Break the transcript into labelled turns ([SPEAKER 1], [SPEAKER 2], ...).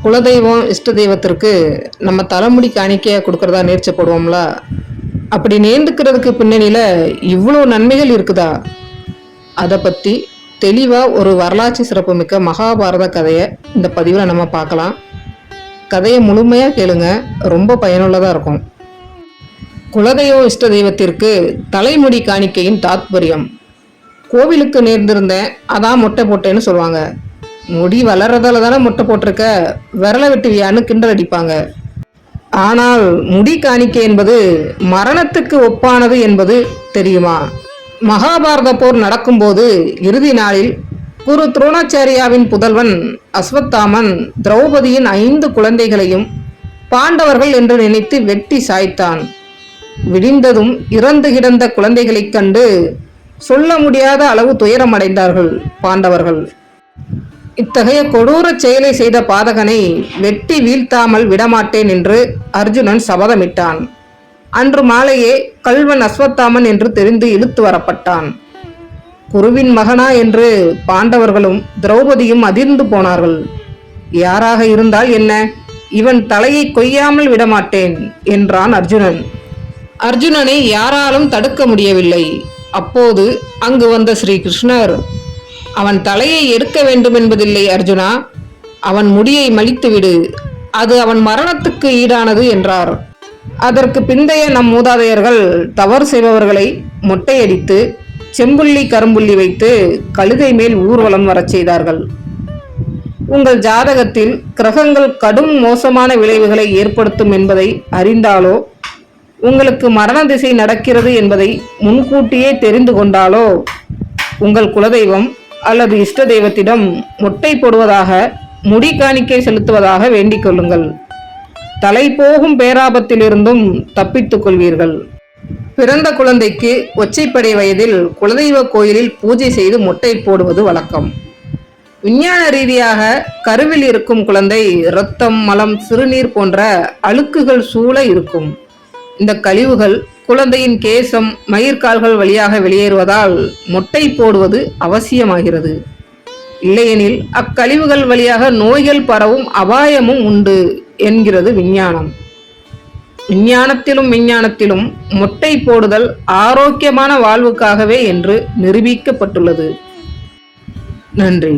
[SPEAKER 1] குலதெய்வம் இஷ்ட தெய்வத்திற்கு நம்ம தலைமுடி காணிக்கையா கொடுக்கறதா நேர்ச்சி போடுவோம்ல. அப்படி நேர்ந்துக்கிறதுக்கு பின்னணியில இவ்வளோ நன்மைகள் இருக்குதா? அதை பற்றி தெளிவாக ஒரு வரலாற்று சிறப்புமிக்க மகாபாரத கதையை இந்த பதிவில் நம்ம பார்க்கலாம். கதையை முழுமையாக கேளுங்க, ரொம்ப பயனுள்ளதாக இருக்கும். குலதெய்வம் இஷ்ட தெய்வத்திற்கு தலைமுடி காணிக்கையின் தாத்பரியம். கோவிலுக்கு நேர்ந்திருந்தேன், அதான் மொட்டை போட்டேன்னு சொல்லுவாங்க. முடி வளர்றதால தானே மொட்டை போட்டிருக்க, விரலை வெட்டுவியான்னு கிண்டல் அடிப்பாங்க. ஆனால் முடி காணிக்கை என்பது மரணத்துக்கு ஒப்பானது என்பது தெரியுமா? மகாபாரத போர் நடக்கும்போது இறுதி நாளில் குரு துரோணாச்சாரியாவின் புதல்வன் அஸ்வத்தாமன் திரௌபதியின் 5 குழந்தைகளையும் பாண்டவர்கள் என்று நினைத்து வெட்டி சாய்த்தான். விடிந்ததும் இறந்து கிடந்த குழந்தைகளைக் கண்டு சொல்ல முடியாத அளவு துயரமடைந்தார்கள் பாண்டவர்கள். இத்தகைய கொடூர செயலை செய்த பாதகனை வெட்டி வீழ்த்தாமல் விடமாட்டேன் என்று அர்ஜுனன் சபதமிட்டான். அன்று மாலையே கள்வன் அஸ்வத்தாமன் என்று தெரிந்து இழுத்து வரப்பட்டான். குருவின் மகனா என்று பாண்டவர்களும் திரௌபதியும் அதிர்ந்து போனார்கள். யாராக இருந்தால் என்ன, இவன் தலையை கொய்யாமல் விடமாட்டேன் என்றான் அர்ஜுனன். அர்ஜுனனை யாராலும் தடுக்க முடியவில்லை. அப்போது அங்கு வந்த ஸ்ரீ கிருஷ்ணர், அவன் தலையை எடுக்க வேண்டும் என்பதில்லை அர்ஜுனா, அவன் முடியை மலித்துவிடு, அது அவன் மரணத்துக்கு ஈடானது என்றார். அதற்கு பிந்தைய நம் மூதாதையர்கள் தவறு செய்பவர்களை மொட்டையடித்து செம்புள்ளி கரும்புள்ளி வைத்து கழுதை மேல் ஊர்வலம் வரச் செய்தார்கள். உங்கள் ஜாதகத்தில் கிரகங்கள் கடும் மோசமான விளைவுகளை ஏற்படுத்தும் என்பதை அறிந்தாலோ, உங்களுக்கு மரண திசை நடக்கிறது என்பதை முன்கூட்டியே தெரிந்து கொண்டாலோ உங்கள் குலதெய்வம் அல்லது இஷ்ட தெய்வத்திடம் மொட்டை போடுவதாக, முடி காணிக்கை செலுத்துவதாக வேண்டிக் கொள்ளுங்கள். தலை போகும் பேராபத்திலிருந்தும் தப்பித்துக் கொள்வீர்கள். பிறந்த குழந்தைக்கு ஒற்றைப்படை வயதில் குலதெய்வ கோயிலில் பூஜை செய்து மொட்டை போடுவது வழக்கம். விஞ்ஞான ரீதியாக கருவில் இருக்கும் குழந்தை இரத்தம், மலம், சிறுநீர் போன்ற அழுக்குகள் சூழ இருக்கும். இந்த கழிவுகள் குழந்தையின் கேசம், மயிர்கால்கள் வழியாக வெளியேறுவதால் மொட்டை போடுவது அவசியமாகிறது. இல்லையெனில் அக்கழிவுகள் வழியாக நோய்கள் பரவும் அபாயமும் உண்டு என்கிறது விஞ்ஞானம். விஞ்ஞானத்திலும் மொட்டை போடுதல் ஆரோக்கியமான வாழ்வுக்காகவே என்று நிரூபிக்கப்பட்டுள்ளது. நன்றி.